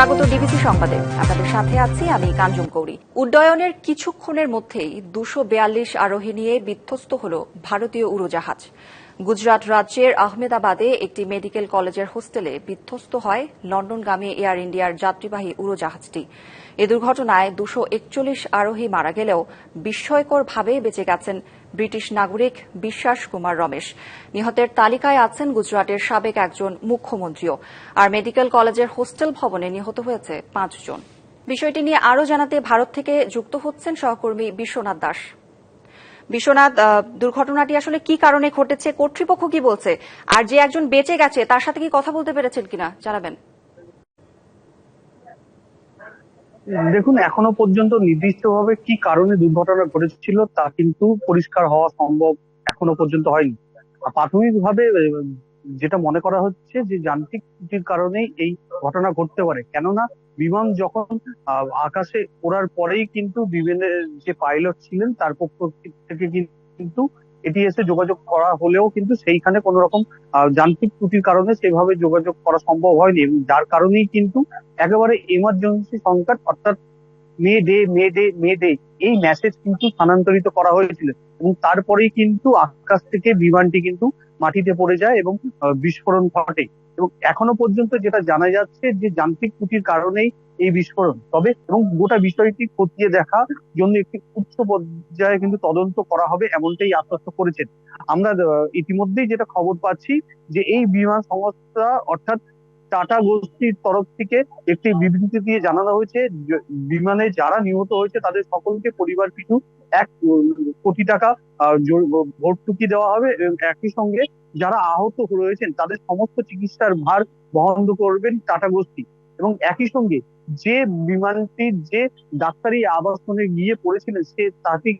স্বাগত ডিবিসি সংবাদে। আপনাদের সাথে আছি আমি কাঞ্জুম কৌরি। উড্ডয়নের কিছুক্ষণের মধ্যেই 242 আরোহী নিয়ে বিধ্বস্ত হল ভারতীয় উড়োজাহাজ। গুজরাট রাজ্যের আহমেদাবাদে একটি মেডিকেল কলেজের হোস্টেলে বিধ্বস্ত হয় লন্ডনগামী এয়ার ইন্ডিয়ার যাত্রীবাহী উড়োজাহাজটি। এ দুর্ঘটনায় 241 আরোহী মারা গেলেও বিস্ময়করভাবে বেঁচে গেছেন ব্রিটিশ নাগরিক বিশ্বাস কুমার রমেশ। নিহতের তালিকায় আছেন গুজরাটের সাবেক একজন মুখ্যমন্ত্রীও। আর মেডিকেল কলেজের হোস্টেল ভবনে নিহত হয়েছে 5 জন। বিষয়টি নিয়ে আরও জানাতে ভারত থেকে যুক্ত হচ্ছেন সহকর্মী বিশ্বনাথ দাস। বিশ্বনাথ, দুর্ঘটনাটি আসলে কি কারণে ঘটেছে, কর্তৃপক্ষ কি বলছে, আর যে একজন বেঁচে গেছে তার সাথে কি কথা বলতে পেরেছেন কিনা জানাবেন? দেখুন, এখনো পর্যন্ত নির্দিষ্টভাবে কি কারণে দুর্ঘটনা ঘটেছিল তা কিন্তু পরিষ্কার হওয়া সম্ভব এখনো পর্যন্ত হয়নি। প্রাথমিকভাবে যেটা মনে করা হচ্ছে যে যান্ত্রিক ত্রুটির কারণেই এই ঘটনা ঘটতে পারে, কেননা বিমান যখন আকাশে ওড়ার পরেই কিন্তু বিমানের যে পাইলট ছিলেন তার পক্ষ থেকে কিন্তু এটিএস এ যোগাযোগ করা হলেও কিন্তু সেইখানে কোনো রকম যান্ত্রিক ত্রুটির কারণে সেভাবে যোগাযোগ করা সম্ভব হয়নি, এবং যার কারণেই কিন্তু একেবারে ইমার্জেন্সি সংকট অর্থাৎ May Day May Day May Day এই মেসেজ কিন্তু স্থানান্তরিত করা হয়েছিল, এবং তারপরেই কিন্তু আকাশ থেকে বিমানটি কিন্তু মাটিতে পড়ে যায় এবং বিস্ফোরণ ঘটে। এবং এখনো পর্যন্ত যেটা জানা যাচ্ছে যে যান্ত্রিক ত্রুটির কারণেই এই বিস্ফোরণ, তবে এবং গোটা বিষয়টি খতিয়ে দেখার জন্য একটি উচ্চ পর্যায়ে কিন্তু তদন্ত করা হবে এমনটাই আশ্বস্ত করেছেন। আমরা ইতিমধ্যেই যেটা খবর পাচ্ছি যে এই বিমান সংস্থা অর্থাৎ টাটা গোষ্ঠীর তরফ থেকে একটি বিবৃতি দিয়ে জানানো হয়েছে বিমানে যারা নিহত হয়েছে তাদের সকলকে পরিবার পিছু 1 কোটি টাকা ভর্তুকি দেওয়া হবে, এবং একই সঙ্গে যারা আহত রয়েছেন তাদের সমস্ত চিকিৎসার ভার বহন করবেন টাটা গোষ্ঠী। এবং একই সঙ্গে যে বিমানটির যে ডাক্তারি আবাসনে গিয়ে পড়েছিলেন সে তাকে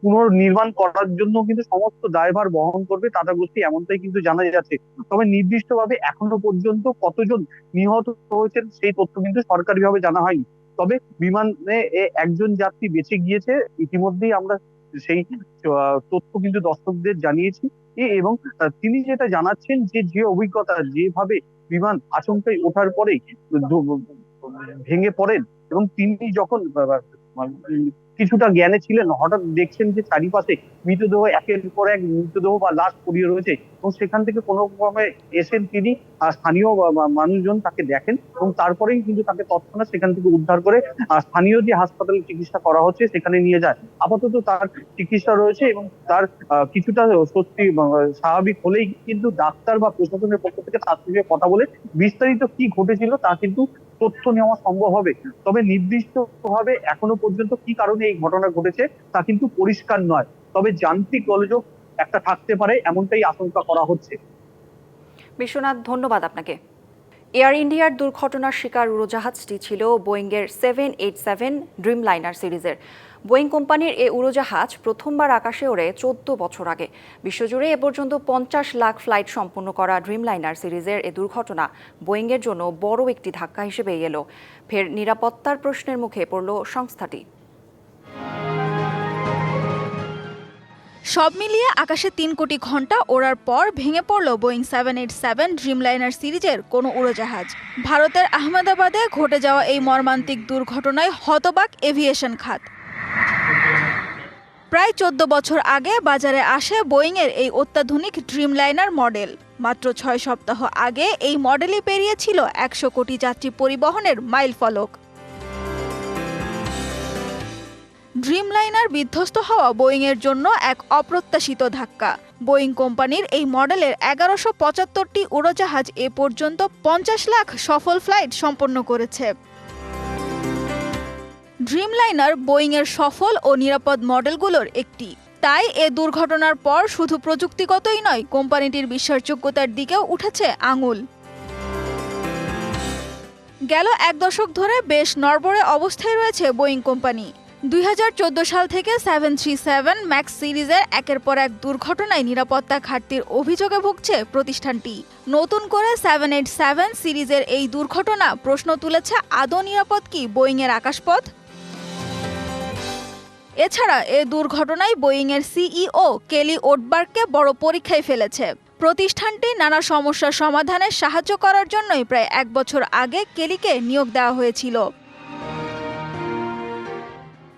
পুনর্নির্মাণ করার জন্য কিন্তু সমস্ত দায়ভার বহন করবে টাটা গোষ্ঠী, এমনটাই কিন্তু জানা যাচ্ছে। তবে নির্দিষ্টভাবে এখনো পর্যন্ত কতজন নিহত হয়েছেন সেই তথ্য কিন্তু সরকারিভাবে জানা হয়নি। তবে বিমানে একজন যাত্রী বেঁচে গিয়েছে, ইতিমধ্যেই আমরা সেই তথ্য কিন্তু দর্শকদের জানিয়েছি। এবং তিনি যেটা জানাচ্ছেন যে অভিজ্ঞতা, যেভাবে বিমান আচমকাই ওঠার পরেই ভেঙে পড়েন এবং তিনি যখন কিছুটা জ্ঞানে ছিলেন হঠাৎ দেখছেন যে চারিপাশে মৃতদেহ একের পর এক মৃতদেহ বা লাশ পড়িয়ে রয়েছে, এবং সেখান থেকে কোনো ক্রমে এসেন তিনি, স্থানীয় মানুষজন তাকে দেখেন এবং তারপরেই কিন্তু তাকে তৎক্ষণাৎ সেখান থেকে উদ্ধার করে স্থানীয় যে হাসপাতালে চিকিৎসা করা হচ্ছে সেখানে নিয়ে যায়। আপাতত তার চিকিৎসা রয়েছে এবং তার কিছুটা সত্যি স্বাভাবিক হলেই কিন্তু ডাক্তার বা প্রশাসনের পক্ষ থেকে তার সঙ্গে কথা বলে বিস্তারিত কি ঘটেছিল তা কিন্তু তথ্য নেওয়া সম্ভব হবে। তবে নির্দিষ্টভাবে এখনো পর্যন্ত কি কারণে এই ঘটনা ঘটেছে তা কিন্তু পরিষ্কার নয়, তবে যান্ত্রিক গোলযোগ একটা থাকতে পারে এমনটাই আশঙ্কা করা হচ্ছে। বিশ্বনাথ, ধন্যবাদ আপনাকে। এয়ার ইন্ডিয়ার দুর্ঘটনার শিকার উড়োজাহাজটি ছিল বোয়িংয়ের 787 ড্রিমলাইনার সিরিজের। বোয়িং কোম্পানির এই উড়োজাহাজ প্রথমবার আকাশে ওড়ে 14 বছর আগে। বিশ্বজুড়ে এ পর্যন্ত 50 লাখ ফ্লাইট সম্পন্ন করা ড্রিমলাইনার সিরিজের এ দুর্ঘটনা বোয়িংয়ের জন্য বড় একটি ধাক্কা হিসেবে এলো। ফের নিরাপত্তার প্রশ্নের মুখে পড়ল সংস্থাটি। সব মিলিয়ে আকাশে 3 কোটি ঘন্টা ওড়ার পর ভেঙে পড়ল বোয়িং 787 ড্রিমলাইনার সিরিজের কোনো উড়োজাহাজ। ভারতের আহমেদাবাদে ঘটে যাওয়া এই মর্মান্তিক দুর্ঘটনায় হতবাক এভিয়েশন খাত। প্রায় 14 বছর আগে বাজারে আসে বোয়িংয়ের এই অত্যাধুনিক ড্রিমলাইনার মডেল। মাত্র 6 সপ্তাহ আগে এই মডেলই পেরিয়েছিল 100 কোটি যাত্রী পরিবহনের মাইল ফলক। ড্রিমলাইনার বিধ্বস্ত হওয়া বোয়িংয়ের জন্য এক অপ্রত্যাশিত ধাক্কা। বোয়িং কোম্পানির এই মডেলের 1175টি উড়োজাহাজ এ পর্যন্ত 50 লাখ সফল ফ্লাইট সম্পন্ন করেছে। ড্রিমলাইনার বোয়িংয়ের সফল ও নিরাপদ মডেলগুলোর একটি। তাই এ দুর্ঘটনার পর শুধু প্রযুক্তিগতই নয়, কোম্পানিটির বিশ্বাসযোগ্যতার দিকেও উঠেছে আঙুল। গেল 1 দশক ধরে বেশ নড়বড়ে অবস্থায় রয়েছে বোয়িং কোম্পানি। 2014 সাল থেকে 737 ম্যাক্স সিরিজের একের পর এক দুর্ঘটনায় নিরাপত্তা ঘাটতির অভিযোগে ভুগছে প্রতিষ্ঠানটি। নতুন করে 787 সিরিজের এই দুর্ঘটনা প্রশ্ন তুলেছে, আদৌ নিরাপদ কি বোয়িংয়ের আকাশপথ? এছাড়া এ দুর্ঘটনায় বোয়িংয়ের সিইও কেলি ওটবার্গকে বড় পরীক্ষায় ফেলেছে। প্রতিষ্ঠানটি নানা সমস্যার সমাধানে সাহায্য করার জন্যই প্রায় 1 বছর আগে কেলিকে নিয়োগ দেওয়া হয়েছিল।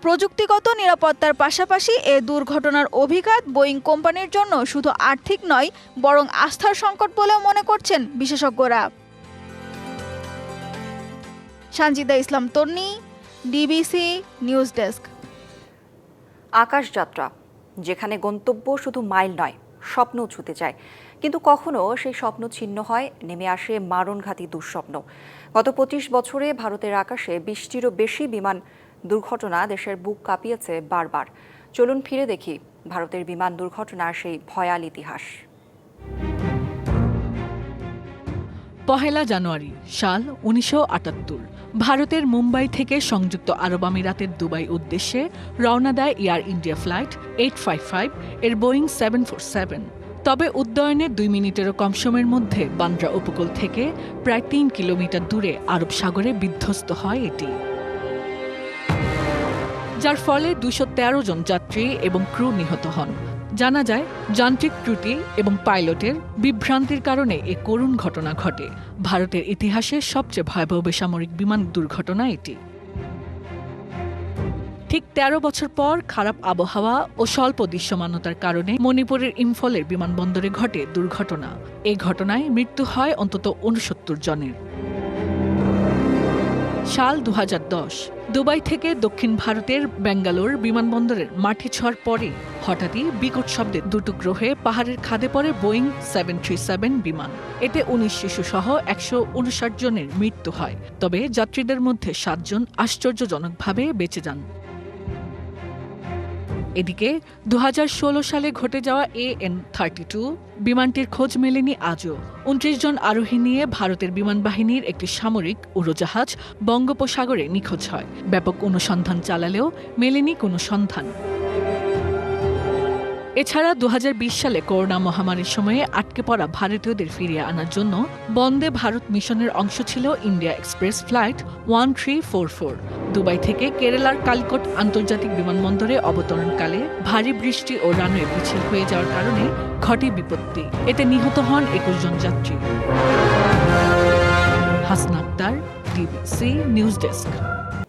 প্রযুক্তিগত নিরাপত্তার পাশাপাশি এ দুর্ঘটনার অভিঘাত বোয়িং কোম্পানির জন্য শুধু আর্থিক নয়, বরং আস্থার সংকট বলেও মনে করছেন বিশেষজ্ঞরা। সানজিদা ইসলাম তন্নি, ডিবিসি নিউজ ডেস্ক। আকাশযাত্রা, যেখানে গন্তব্য শুধু মাইল নয়, স্বপ্নও ছুতে যায়, কিন্তু কখনো সেই স্বপ্ন ছিন্ন হয়, নেমে আসে মারণঘাতী দুঃস্বপ্ন। গত 25 বছরে ভারতের আকাশে 20টিরও বেশি বিমান দুর্ঘটনা দেশের বুক কাঁপিয়েছে বারবার। চলুন ফিরে দেখি ভারতের বিমান দুর্ঘটনার সেই ভয়াল ইতিহাস। 1 জানুয়ারি সাল 1978, ভারতের মুম্বাই থেকে সংযুক্ত আরব আমিরাতের দুবাই উদ্দেশ্যে রওনা দেয় এয়ার ইন্ডিয়া ফ্লাইট 855 এর বোয়িং 747। তবে উড্ডয়নের 2 মিনিটেরও কম সময়ের মধ্যে বান্দ্রা উপকূল থেকে প্রায় 3 কিলোমিটার দূরে আরব সাগরে বিধ্বস্ত হয় এটি, যার ফলে 213 জন যাত্রী এবং ক্রু নিহত হন। জানা যায়, যান্ত্রিক ত্রুটি এবং পাইলটের বিভ্রান্তির কারণে এ করুণ ঘটনা ঘটে। ভারতের ইতিহাসে সবচেয়ে ভয়াবহ বেসামরিক বিমান দুর্ঘটনা এটি। ঠিক 13 বছর পর খারাপ আবহাওয়া ও স্বল্প দৃশ্যমানতার কারণে মণিপুরের ইম্ফলের বিমানবন্দরে ঘটে দুর্ঘটনা। এই ঘটনায় মৃত্যু হয় অন্তত 69 জনের। সাল 2010, দুবাই থেকে দক্ষিণ ভারতের বেঙ্গালোর বিমানবন্দরের মাটি ছোঁয়ার পরে হঠাৎই বিকট শব্দে দুটুকরো হয়ে পাহাড়ের খাদে পড়ে বোয়িং 737 বিমান। এতে 19 শিশুসহ 159 জনের মৃত্যু হয়, তবে যাত্রীদের মধ্যে 7 জন আশ্চর্যজনকভাবে বেঁচে যান। এদিকে 2016 সালে ঘটে যাওয়া AN-32 বিমানটির খোঁজ মেলেনি আজও। 29 জন আরোহী নিয়ে ভারতের বিমান বাহিনীর একটি সামরিক উড়োজাহাজ বঙ্গোপসাগরে নিখোঁজ হয়। ব্যাপক অনুসন্ধান চালালেও মেলেনি কোনো সন্ধান। এছাড়া 2020 সালে করোনা মহামারীর সময়ে আটকে পড়া ভারতীয়দের ফিরিয়ে আনার জন্য বন্দে ভারত মিশনের অংশ ছিল ইন্ডিয়া এক্সপ্রেস ফ্লাইট 1344। দুবাই থেকে কেরালার কালিকট আন্তর্জাতিক বিমানবন্দরে অবতরণকালে ভারী বৃষ্টি ও রানওয়ে পিছিল হয়ে যাওয়ার কারণে ঘটে বিপত্তি। এতে নিহত হন 21 জন যাত্রী। Hasna Akhtar, DBC news desk.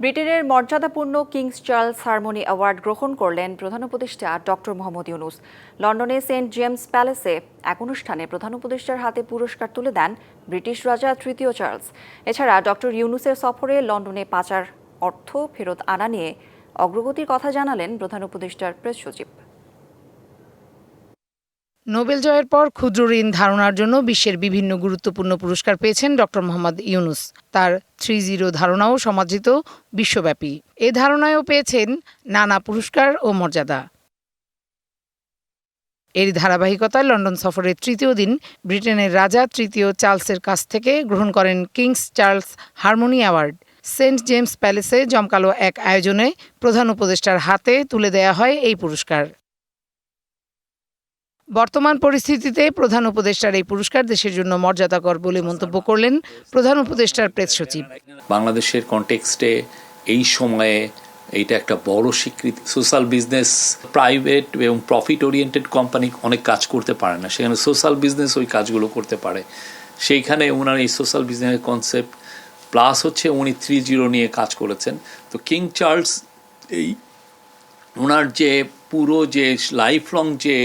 ব্রিটেনের মর্যাদাপূর্ণ কিংস চার্লস হারমোনি অ্যাওয়ার্ড গ্রহণ করলেন প্রধান উপদেষ্টা ডক্টর মোহাম্মদ ইউনূস। লন্ডনে সেন্ট জেমস প্যালেসে এক অনুষ্ঠানে প্রধান উপদেষ্টার হাতে পুরস্কার তুলে দেন ব্রিটিশ রাজা তৃতীয় চার্লস। এছাড়া ডক্টর ইউনূসের সফরে লন্ডনে পাচার অর্থ ফেরত আনা নিয়ে অগ্রগতির কথা জানালেন প্রধান উপদেষ্টার প্রেস সচিব। নোবেল জয়ের পর ক্ষুদ্র ঋণ ধারণার জন্য বিশ্বের বিভিন্ন গুরুত্বপূর্ণ পুরস্কার পেয়েছেন ডক্টর মোহাম্মদ ইউনূস। তার 30 ধারণাও সমাদৃত বিশ্বব্যাপী। এ ধারণায়ও পেয়েছেন নানা পুরস্কার ও মর্যাদা। এর ধারাবাহিকতায় লন্ডন সফরের 3য় দিন ব্রিটেনের রাজা তৃতীয় চার্লসের কাছ থেকে গ্রহণ করেন King's Charles Harmony award. Saint James প্যালেসে জমকালো এক আয়োজনে প্রধান উপদেষ্টার হাতে তুলে দেয়া হয় এই পুরস্কার। বর্তমান পরিস্থিতিতে প্রধান উপদেষ্টার এই পুরস্কার দেশের জন্য মর্যাদাকর বলে মন্তব্য করলেন প্রধান উপদেষ্টার প্রেস সচিব। বাংলাদেশের কনটেক্সটে এই সময়ে এইটা একটা বড় স্বীকৃতি। সোশ্যাল বিজনেস, প্রাইভেট এবং প্রফিট ওরিয়েন্টেড কোম্পানি অনেক কাজ করতে পারে না, সেখানে সোশ্যাল বিজনেস ওই কাজগুলো করতে পারে। সেইখানে ওনার এই সোশ্যাল বিজনেসের কনসেপ্ট প্লাস হচ্ছে উনি 30 নিয়ে কাজ করেছেন। তো কিং চার্লস এই ওনার যে পুরো যে লাইফ লং যে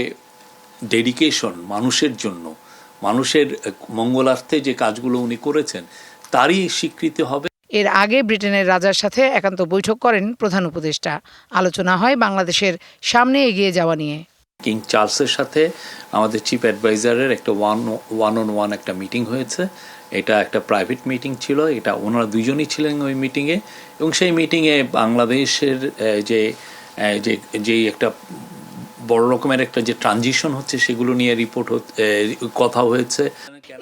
ডেডিকেশন মানুষের জন্য, মানুষের মঙ্গলার্থে যে কাজগুলো উনি করেছেন, তারই স্বীকৃতি হবে। এর আগে ব্রিটেনের রাজার সাথে একান্ত বৈঠক করেন প্রধান উপদেষ্টা। আলোচনা হয় বাংলাদেশের সামনে এগিয়ে যাওয়া নিয়ে। কিং চার্লসের সাথে আমাদের চিফ অ্যাডভাইজারের একটা ওয়ান অন ওয়ান একটা মিটিং হয়েছে। এটা একটা প্রাইভেট মিটিং ছিল, এটা ওনারা দুজনই ছিলেন ওই মিটিংয়ে, এবং সেই মিটিংয়ে বাংলাদেশের যে একটা বড় রকমের একটা যে ট্রানজিশন হচ্ছে সেগুলো নিয়ে কথা হয়েছে।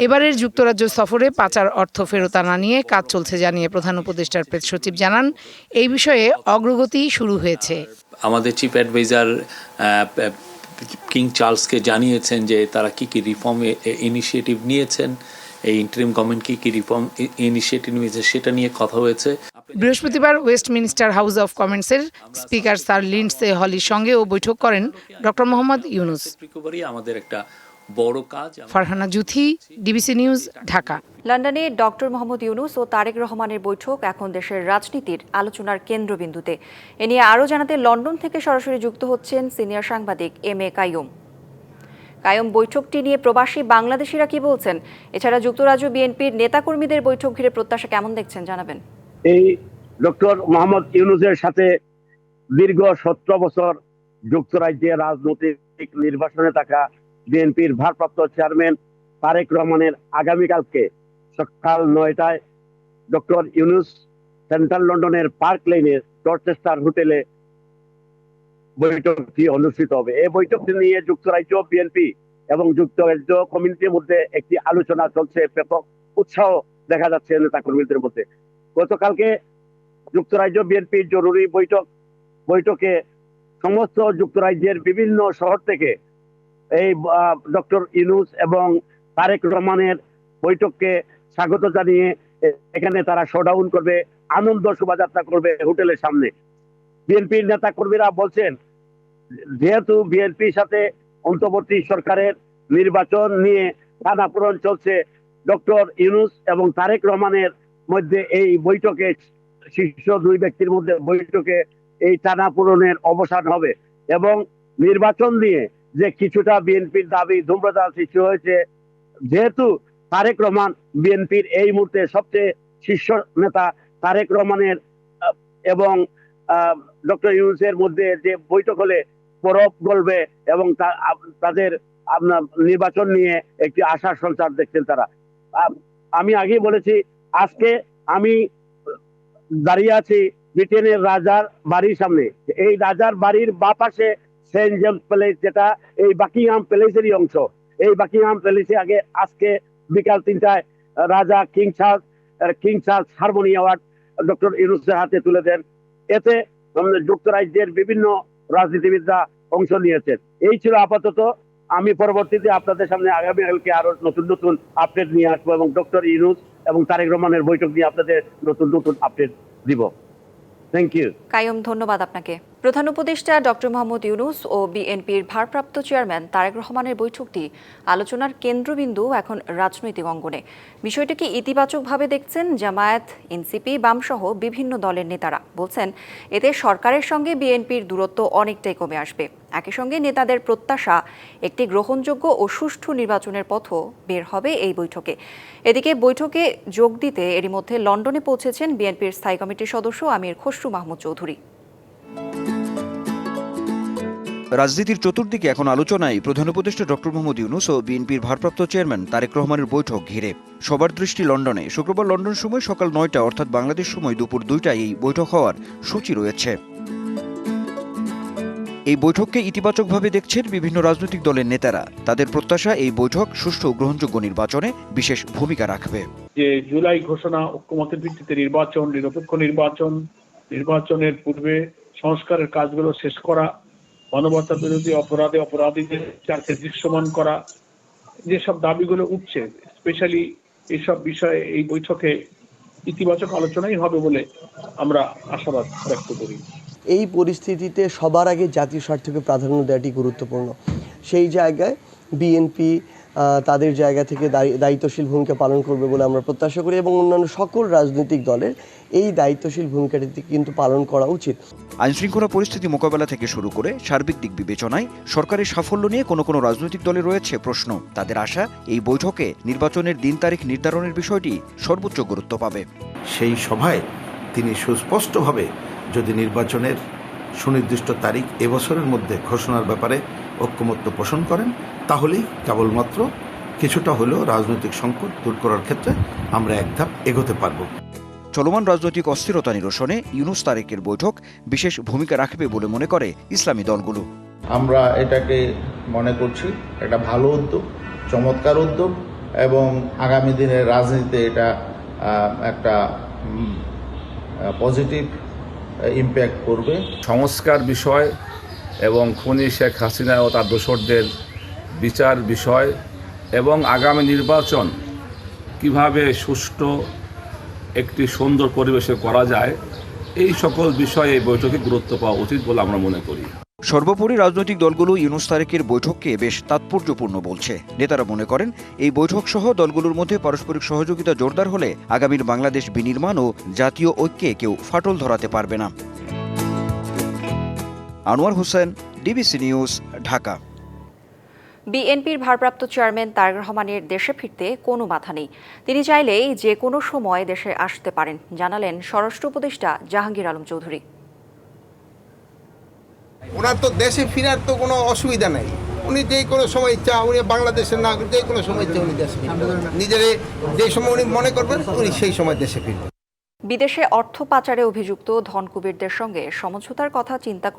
এবারের যুক্তরাজ্য সফরে পাচার অর্থ ফেরত আনা নিয়ে কাজ চলছে জানিয়ে প্রধান উপদেষ্টার প্রেস সচিব জানান, এই বিষয়ে অগ্রগতি শুরু হয়েছে। আমাদের চিফ অ্যাডভাইজার কিং চার্লসকে জানিয়েছেন যে তারা কি রিফর্ম ইনিশিয়েটিভ নিয়েছেন, এই ইন্টারিম গভর্নমেন্ট কি রিফর্ম ইনিশিয়েটিভ নিয়েছে সেটা নিয়ে কথা হয়েছে। বৃহস্পতিবার ওয়েস্টমিনিস্টার হাউস অব কমন্সের স্পিকার স্যার লিন্ডসে হলির সঙ্গেও বৈঠক করেন ডক্টর মোহাম্মদ ইউনূস। আমাদের একটা বড় কাজ। Farhana Juthi, DBC news, Dhaka. লন্ডনে ডক্টর মোহাম্মদ ইউনূস ও তারেক রহমানের বৈঠক এখন দেশের রাজনীতির আলোচনার কেন্দ্রবিন্দুতে। এ নিয়ে আরও জানাতে লন্ডন থেকে সরাসরি যুক্ত হচ্ছেন সিনিয়র সাংবাদিক এম.এ. কাইয়ুম। কাইয়ুম, বৈঠকটি নিয়ে প্রবাসী বাংলাদেশিরা কি বলছেন? এছাড়া যুক্তরাজ্য বিএনপির নেতাকর্মীদের বৈঠক ঘিরে প্রত্যাশা কেমন দেখছেন জানাবেন। এই ডক্টর মোহাম্মদ ইউনূসের সাথে দীর্ঘ 17 বছর যুক্তরাজ্যে রাজনৈতিক নির্বাচনে থাকা বিএনপির ভারপ্রাপ্ত চেয়ারম্যান তারেক রহমানের আগামীকালকে সকাল 9টায় ডক্টর ইউনূস সেন্ট্রাল লন্ডনের পার্ক লেনের ডরচেস্টার হোটেলে বৈঠকটি অনুষ্ঠিত হবে। এই বৈঠকটি নিয়ে যুক্তরাজ্য বিএনপি এবং যুক্তরাজ্য কমিউনিটির মধ্যে একটি আলোচনা চলছে। ব্যাপক উৎসাহ দেখা যাচ্ছে নেতাকর্মীদের মধ্যে। গতকালকে যুক্তরাজ্য বিএনপির জরুরি বৈঠকে সমস্ত যুক্তরাজ্যের বিভিন্ন শহর থেকে এই ডক্টর ইউনূস এবং তারেক রহমানের বৈঠককে স্বাগত জানিয়ে এখানে তারা শোডাউন করবে, আনন্দ শোভাযাত্রা করবে হোটেলের সামনে। বিএনপির নেতা কর্মীরা বলছেন, যেহেতু বিএনপির সাথে অন্তর্বর্তী সরকারের নির্বাচন নিয়ে টানাপোড়েন চলছে, ডক্টর ইউনূস এবং তারেক রহমানের মধ্যে এই বৈঠকে শীর্ষ দুই ব্যক্তির মধ্যে বৈঠকে এই টানাপোড়েনের অবসান হবে এবং নির্বাচন নিয়ে যে কিছুটা বিএনপির দাবি ধূম্রজাল সৃষ্টি হয়েছে, যেহেতু তারেক রহমান বিএনপির এই মুহূর্তে সবচেয়ে শীর্ষ নেতা, তারেক রহমানের এবং ডক্টর ইউনূসের মধ্যে যে বৈঠক হলে পরব গলবে এবং তাদের নির্বাচন নিয়ে একটি আশার সঞ্চার দেখছেন তারা। আমি আগেই বলেছি, আজকে আমি দাঁড়িয়ে আছি ব্রিটেনের রাজার বাড়ির সামনে। এই রাজার বাড়ির বাঁ পাশে সেন্ট জেমস প্যালেস, যেটা এই বাকিংহাম প্যালেসেরই অংশ। এই বাকিংহাম প্যালেসে আজকে বিকাল 3টায় রাজা king Charles Harmony award doctor ইউনূসের হাতে তুলে দেন। এতে যুক্তরাজ্যের বিভিন্ন রাজনীতিবিদরা অংশ নিয়েছেন। এই ছিল আপাতত। আমি পরবর্তীতে আপনাদের সামনে আগামীকালকে আরো নতুন নতুন আপডেট নিয়ে আসবো এবং ডক্টর ইউনূস এবং তারেক রহমানের বৈঠক নিয়ে আপনাদের নতুন নতুন আপডেট দিব। Thank you. কাইয়ুম, ধন্যবাদ আপনাকে। প্রধান উপদেষ্টা ডক্টর মোহাম্মদ ইউনূস ও বিএনপির ভারপ্রাপ্ত চেয়ারম্যান তারেক রহমানের বৈঠকটি আলোচনার কেন্দ্রবিন্দু এখন রাজনৈতিক অঙ্গনে। বিষয়টিকে ইতিবাচকভাবে দেখছেন জামায়াত, এনসিপি, বামসহ বিভিন্ন দলের নেতারা। বলছেন, এতে সরকারের সঙ্গে বিএনপির দূরত্ব অনেকটাই কমে আসবে। একই সঙ্গে নেতাদের প্রত্যাশা, একটি গ্রহণযোগ্য ও সুষ্ঠু নির্বাচনের পথও বের হবে এই বৈঠকে। এদিকে বৈঠকে যোগ দিতে এরই মধ্যে লন্ডনে পৌঁছেছেন বিএনপির স্থায়ী কমিটির সদস্য আমির খসরু মাহমুদ চৌধুরী। রাজনীতির চতুর্দিকে এখন আলোচনায় প্রধান উপদেষ্টা ডক্টর মোহাম্মদ ইউনূস ও বিএনপির ভারপ্রাপ্ত চেয়ারম্যান তারেক রহমানের বৈঠক ঘিরে। সবার দৃষ্টি লন্ডনে। শুক্রবার লন্ডন সময় সকাল 9টা অর্থাৎ বাংলাদেশ সময় দুপুর 2টায় এই বৈঠক হওয়ার সূচি রয়েছে। এই বৈঠককে ইতিবাচকভাবে দেখছেন বিভিন্ন রাজনৈতিক দলের নেতারা। তাদের প্রত্যাশা, এই বৈঠক সুষ্ঠু গ্রহণযোগ্য নির্বাচনে বিশেষ ভূমিকা রাখবে। যে জুলাই ঘোষণা, ঐক্যমতের ভিত্তিতে নির্বাচন, নিরপেক্ষ নির্বাচনের পূর্বে সংস্কারের কাজগুলো শেষ করা, মানবতা বিরোধী অপরাধীদের বিচারকে দৃশ্যমান করা, যেসব দাবিগুলো উঠছে, স্পেশালি এইসব বিষয়ে এই বৈঠকে ইতিবাচক আলোচনাই হবে বলে আমরা আশাবাদ ব্যক্ত করি। এই পরিস্থিতিতে সবার আগে জাতীয় স্বার্থকে প্রাধান্য দেওয়াটি গুরুত্বপূর্ণ। সেই জায়গায় বিএনপি তাদের জায়গা থেকে দায়িত্বশীল ভূমিকা পালন করবে বলে আমরা প্রত্যাশা করি এবং অন্যান্য সকল রাজনৈতিক দলের এই দায়িত্বশীল ভূমিকাটি কিন্তু পালন করা উচিত। আইনশৃঙ্খলা পরিস্থিতি মোকাবেলা থেকে শুরু করে সার্বিক দিক বিবেচনায় সরকারের সাফল্য নিয়ে কোনো রাজনৈতিক দলে রয়েছে প্রশ্ন। তাদের আশা, এই বৈঠকে নির্বাচনের দিন তারিখ নির্ধারণের বিষয়টি সর্বোচ্চ গুরুত্ব পাবে। সেই সভায় তিনি সুস্পষ্টভাবে যদি নির্বাচনের সুনির্দিষ্ট তারিখ এবছরের মধ্যে ঘোষণার ব্যাপারে ঐক্যমত্য পোষণ করেন, তাহলেই কেবলমাত্র কিছুটা হলেও রাজনৈতিক সংকট দূর করার ক্ষেত্রে আমরা এক ধাপ এগোতে পারব। চলমান রাজনৈতিক অস্থিরতা নিরসনে ইউনূস তারেকের বৈঠক বিশেষ ভূমিকা রাখবে বলে মনে করে ইসলামী দলগুলো। আমরা এটাকে মনে করছি একটা ভালো উদ্যোগ, চমৎকার উদ্যোগ এবং আগামী দিনের রাজনীতিতে এটা একটা পজিটিভ ইম্প্যাক্ট করবে। সংস্কার বিষয় এবং খুনি শেখ হাসিনা ও তার দোসরদের বিচার বিষয় এবং আগামী নির্বাচন কিভাবে সুষ্ঠু একটি সুন্দর পরিবেশে করা যায়, এই সকল বিষয়ে এই বৈঠকে গুরুত্ব পাওয়া উচিত বলে আমরা মনে করি। সর্বোপরি রাজনৈতিক দলগুলো ইউনূস তারেকের বৈঠককে বেশ তাৎপর্যপূর্ণ বলছে। নেতারা মনে করেন এই বৈঠক সহ দলগুলোর মধ্যে পারস্পরিক সহযোগিতা জোরদার হলে আগামীর বাংলাদেশ বিনির্মাণ ও জাতীয় ঐক্যে কেউ ফাটল ধরাতে পারবে না। Anwar Hossain, DBC news, Dhaka. বিএনপির ভারপ্রাপ্ত চেয়ারম্যান তারেক রহমানের দেশে ফিরতে কোনো বাধা নেই। তিনি চাইলেই যে কোনো সময় দেশে আসতে পারেন, জানালেন স্বরাষ্ট্র উপদেষ্টা জাহাঙ্গীর আলম চৌধুরী। ওনার তো দেশে ফেরার তো কোনো অসুবিধা নাই, উনি যে কোনো সময় ইচ্ছা, উনি বাংলাদেশের নাগরিক, যে কোনো সময় ইচ্ছা উনি দেশে ফিরবেন, নিজের যে সময় উনি মনে করবেন উনি সেই সময় দেশে ফিরবেন। বিদেশে অর্থ পাচারে অভিযুক্ত ধনকুবেরদের সঙ্গে সমঝোতার কথা চিন্তা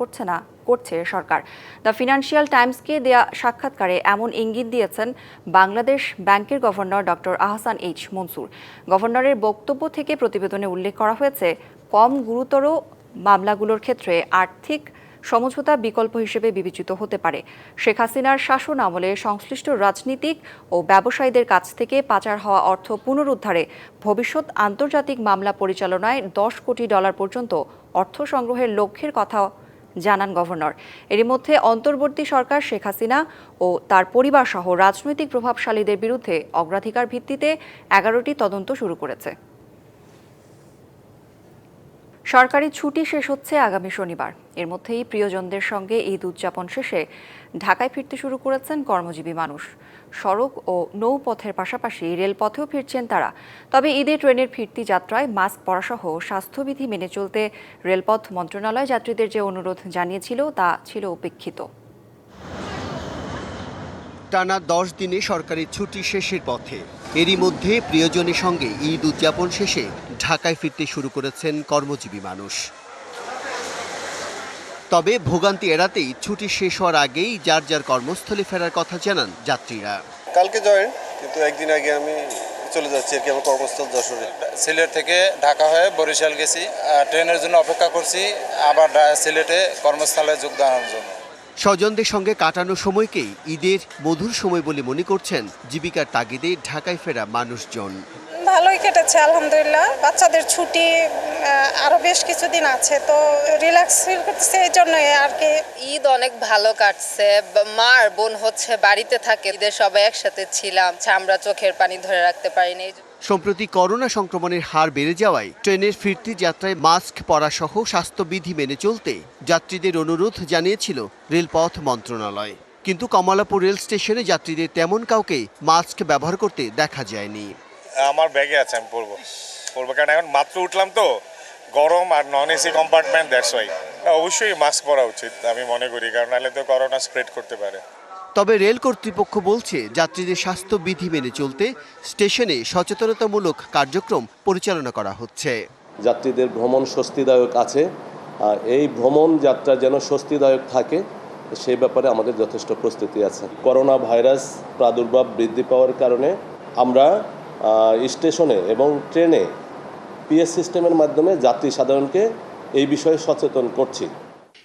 করছে সরকার। দ্য ফিনান্সিয়াল টাইমসকে দেয়া সাক্ষাৎকারে এমন ইঙ্গিত দিয়েছেন বাংলাদেশ ব্যাংকের governor doctor Ahsan H Mansur. গভর্নরের বক্তব্য থেকে প্রতিবেদনে উল্লেখ করা হয়েছে, কম গুরুতর মামলাগুলোর ক্ষেত্রে আর্থিক সমঝোতা বিকল্প হিসেবে বিবেচিত হতে পারে। শেখ হাসিনার শাসন আমলে সংশ্লিষ্ট রাজনীতিক ও ব্যবসায়ীদের কাছ থেকে পাচার হওয়া অর্থ পুনরুদ্ধারে ভবিষ্যৎ আন্তর্জাতিক মামলা পরিচালনায় $10 কোটি পর্যন্ত অর্থ সংগ্রহের লক্ষ্যের কথা জানান গভর্নর। এরই মধ্যে অন্তর্বর্তী সরকার শেখ হাসিনা ও তার পরিবার সহ রাজনৈতিক প্রভাবশালীদের বিরুদ্ধে অগ্রাধিকার ভিত্তিতে 11টি তদন্ত শুরু করেছে। সরকারি ছুটি শেষ হচ্ছে আগামী শনিবার। এর মধ্যেই প্রিয়জনদের সঙ্গে ঈদ উদযাপন শেষে ঢাকায় ফিরতে শুরু করেছেন কর্মজীবী মানুষ। সড়ক ও নৌপথের পাশাপাশি রেলপথেও ফিরছেন তারা। তবে ঈদে ট্রেনের ফিরতি যাত্রায় মাস্ক পরাসহ স্বাস্থ্যবিধি মেনে চলতে রেলপথ মন্ত্রণালয় যাত্রীদের যে অনুরোধ জানিয়েছিল তা ছিল উপেক্ষিত। টানা 10 দিনে সরকারি ছুটি শেষের পথে। এরই মধ্যে প্রিয়জনের সঙ্গে ঈদ উদযাপন শেষে ঢাকায় ফিরতে শুরু করেছেন কর্মজীবী মানুষ। তবে ভোগান্তি এড়াতেই ছুটি শেষ হওয়ার আগেই যার যার কর্মস্থলে ফেরার কথা জানান যাত্রীরা। কালকে জয়েন, কিন্তু একদিন আগে আমি চলে যাচ্ছি আর কি, আমার কর্মস্থল যশোরে। সিলেট থেকে ঢাকা হয়ে বরিশাল গেছি, ট্রেনের জন্য অপেক্ষা করছি, আবার সিলেটে কর্মস্থলে যোগদানের জন্য। স্বজনদের সঙ্গে কাটানো সময়কেই ঈদের মধুর সময় বলে মনে করছেন জীবিকার তাগিদে ঢাকায় ফেরা মানুষজন। ভালোই কেটেছে আলহামদুলিল্লাহ। বাচ্চাদের ছুটি আরো বেশ কিছুদিন আছে, তো রিল্যাক্স ফিল করতেছে, এই জন্যই আর কি। ঈদ অনেক ভালো কাটছে। মার বোন হচ্ছে বাড়িতে থাকে, ঈদের সবাই একসাথে ছিলাম, আমরা চোখের পানি ধরে রাখতে পারিনি। সম্প্রতি করোনা সংক্রমণের হার বেড়ে যাওয়ায় ট্রেনের ফিরতি যাত্রায় মাস্ক পরা সহ স্বাস্থ্যবিধি মেনে চলতে যাত্রীদের অনুরোধ জানিয়েছিল রেলপথ মন্ত্রণালয়। কিন্তু কমলাপুর রেল স্টেশনে যাত্রীদের তেমন কাউকে মাস্ক ব্যবহার করতে দেখা যায়নি। আমার ব্যাগে আছে, আমি পরবো কারণ এখন মাত্র উঠলাম তো, গরম আর non AC compartment, that's why. অবশ্যই মাস্ক পরা উচিত আমি মনে করি, কারণ নাহলে তো করোনা স্প্রেড করতে পারে। তবে রেল কর্তৃপক্ষ বলছে যাত্রীদের স্বাস্থ্যবিধি মেনে চলতে স্টেশনে সচেতনতামূলক কার্যক্রম পরিচালনা করা হচ্ছে। যাত্রীদের ভ্রমণ স্বস্তিদায়ক আছে, আর এই ভ্রমণ যাত্রা যেন স্বস্তিদায়ক থাকে সেই ব্যাপারে আমাদের যথেষ্ট প্রস্তুতি আছে। করোনা ভাইরাস প্রাদুর্ভাব বৃদ্ধি পাওয়ার কারণে আমরা স্টেশনে এবং ট্রেনে পিএস সিস্টেমের মাধ্যমে যাত্রী সাধারণকে এই বিষয়ে সচেতন করছি।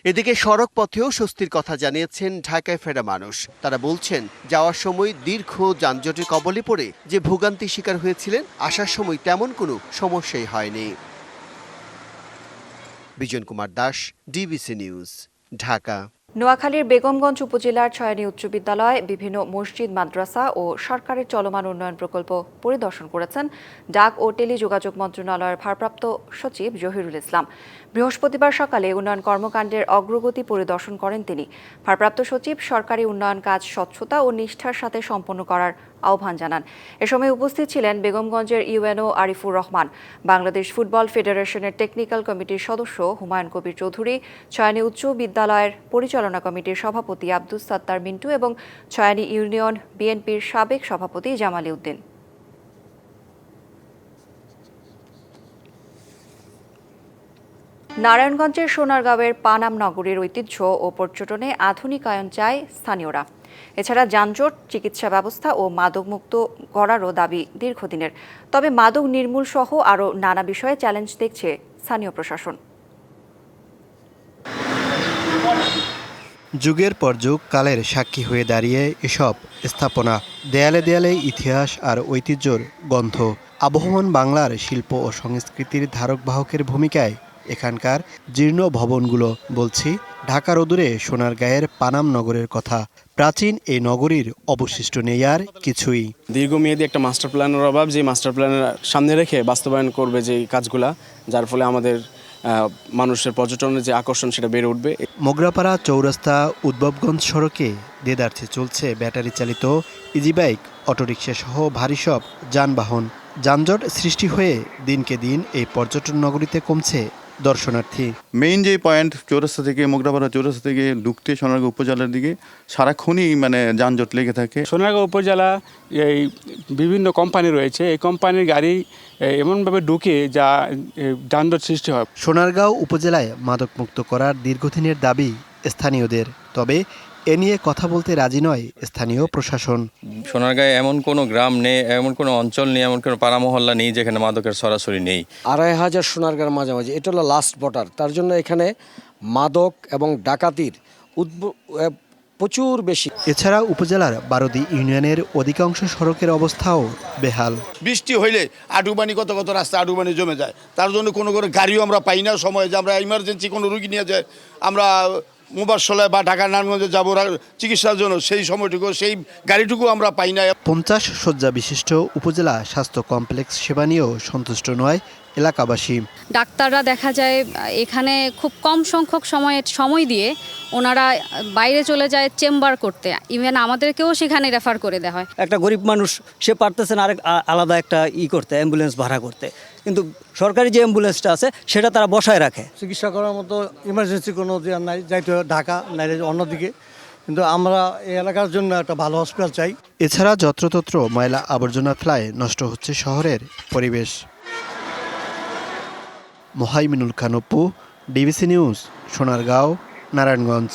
এদিকে সড়ক পথেও স্বস্তির কথা জানিয়েছেন ঢাকায় ফেরা মানুষ। তারা বলছেন যাওয়ার সময় দীর্ঘ যানজটের কবলে পড়ে যে ভোগান্তি শিকার হয়েছিলেন, আসার সময় তেমন কোনো সমস্যাই হয়নি। Bijan Kumar Das, DBC news, Dhaka. নোয়াখালীর বেগমগঞ্জ উপজেলার ছয়ানী উচ্চ বিদ্যালয়, বিভিন্ন মসজিদ, মাদ্রাসা ও সরকারের চলমান উন্নয়ন প্রকল্প পরিদর্শন করেছেন ডাক ও টেলিযোগাযোগ মন্ত্রণালয়ের ভারপ্রাপ্ত সচিব জহিরুল ইসলাম। বৃহস্পতিবার সকালে উন্নয়ন কর্মকাণ্ডের অগ্রগতি পরিদর্শন করেন তিনি। ভারপ্রাপ্ত সচিব সরকারি উন্নয়ন কাজ স্বচ্ছতা ও নিষ্ঠার সাথে সম্পন্ন করার আহ্বান জানান। এ সময় উপস্থিত ছিলেন বেগমগঞ্জের ইউএনও আরিফুর রহমান, বাংলাদেশ ফুটবল ফেডারেশনের টেকনিক্যাল কমিটির সদস্য হুমায়ুন কবির চৌধুরী, ছয়ানী উচ্চ বিদ্যালয়ের পরিচালনা কমিটির সভাপতি আব্দুস সাত্তার মিন্টু এবং ছয়ানী ইউনিয়ন বিএনপির সাবেক সভাপতি জামালি উদ্দিন। নারায়ণগঞ্জের সোনারগাঁওয়ের পানাম নগরীর ঐতিহ্য ও পর্যটনে আধুনিকায়ন চায় স্থানীয়রা। এছাড়া যানজট, চিকিৎসা ব্যবস্থা ও মাদকমুক্ত করারও দাবি দীর্ঘদিনের। তবে মাদক নির্মূল সহ আরও নানা বিষয়ে চ্যালেঞ্জ দেখছে স্থানীয় প্রশাসন। যুগের পর যুগ কালের সাক্ষী হয়ে দাঁড়িয়ে এসব স্থাপনা, দেয়ালে দেয়ালে ইতিহাস আর ঐতিহ্যর গন্ধ। আবহমান বাংলার শিল্প ও সংস্কৃতির ধারক বাহকের ভূমিকায় এখানকার জীর্ণ ভবনগুলো। বলছি ঢাকার অদূরে সোনারগাঁয়ের পানাম নগরের কথা। প্রাচীন এই নগরীর অবশিষ্ট নেই আর কিছুই। দীর্ঘমেয়াদী একটা মাস্টার প্ল্যানের অভাব, যে মাস্টার প্ল্যানের সামনে রেখে বাস্তবায়ন করবে যে কাজগুলা, যার ফলে আমাদের মানুষের পর্যটনের যে আকর্ষণ সেটা বেড়ে উঠবে। মোগরাপাড়া চৌরাস্তা উদ্ভবগঞ্জ সড়কে দেদারছে চলছে ব্যাটারি চালিত ইজিবাইক, অটোরিকশা সহ ভারী সব যানবাহন। যানজট সৃষ্টি হয়ে দিনকে দিন এই পর্যটন নগরীতে কমছে দর্শনার্থী। মেইন যে পয়েন্ট চৌরাস্তা থেকে, মোগরাপাড়া চৌরাস্তা থেকে ঢুকতে সোনারগাঁও উপজেলার দিকে সারাক্ষণই যানজট লেগে থাকে। সোনারগাঁও উপজেলা এই বিভিন্ন কোম্পানি রয়েছে, এই কোম্পানির গাড়ি এমনভাবে ঢুকে যা যানজট সৃষ্টি হয়। সোনারগাঁও উপজেলায় মাদকমুক্ত করার দীর্ঘদিনের দাবি স্থানীয়দের, তবে এ নিয়ে কথা বলতে রাজি নয় স্থানীয় প্রশাসন। সোনারগাঁয়ে এমন কোনো গ্রাম নেই, এমন কোনো অঞ্চল নেই, এমন কোনো পাড়া মহল্লা নেই যেখানে মাদকের সরাসরি নেই। 2500 সোনারগাঁর মাঝামাঝি, এটা হলো লাস্ট বর্ডার। তার জন্য এখানে মাদক এবং ডাকাতির প্রচুর বেশি। এছাড়া উপজেলার 12 ইউনিয়নের অধিকাংশ সড়কের অবস্থাও বেহাল। বৃষ্টি হইলে আডুবানি কত রাস্তা আডুবানি জমে যায়, তার জন্য কোনো গাড়িও আমরা পাই না সময়, যে আমরা ইমার্জেন্সি কোনো রুগী নিয়ে যায় আমরা মুবাসলায় বা ঢাকা নারায়ণগঞ্জে যাবো চিকিৎসার জন্য, সেই সময়টুকু সেই গাড়িটুকু আমরা পাই না। 50 শয্যা বিশিষ্ট উপজেলা স্বাস্থ্য কমপ্লেক্স সেবা নিয়েও সন্তুষ্ট নয় এলাকাবাসী। ডাক্তাররা দেখা যায় এখানে খুব কম সংখ্যক সময় দিয়ে ওনারা বাইরে চলে যায় চেম্বার করতে, ইভেন আমাদেরকেও সেখানে রেফার করে দেওয়া হয়। একটা গরিব মানুষ সে পারতেছে না আলাদা একটা করতে, অ্যাম্বুলেন্স ভাড়া করতে, কিন্তু সরকারি যে অ্যাম্বুলেন্সটা আছে সেটা তারা বসায় রাখে। চিকিৎসা করার মতো ইমার্জেন্সি কোনো নাই, যাইতে ঢাকা নাইলে অন্যদিকে, কিন্তু আমরা এই এলাকার জন্য একটা ভালো হসপিটাল চাই। এছাড়া যত্রতত্র ময়লা আবর্জনা ফেলায় নষ্ট হচ্ছে শহরের পরিবেশ। Mohaiminul Khan Apu, DBC news, Sonargaon, Narayanganj.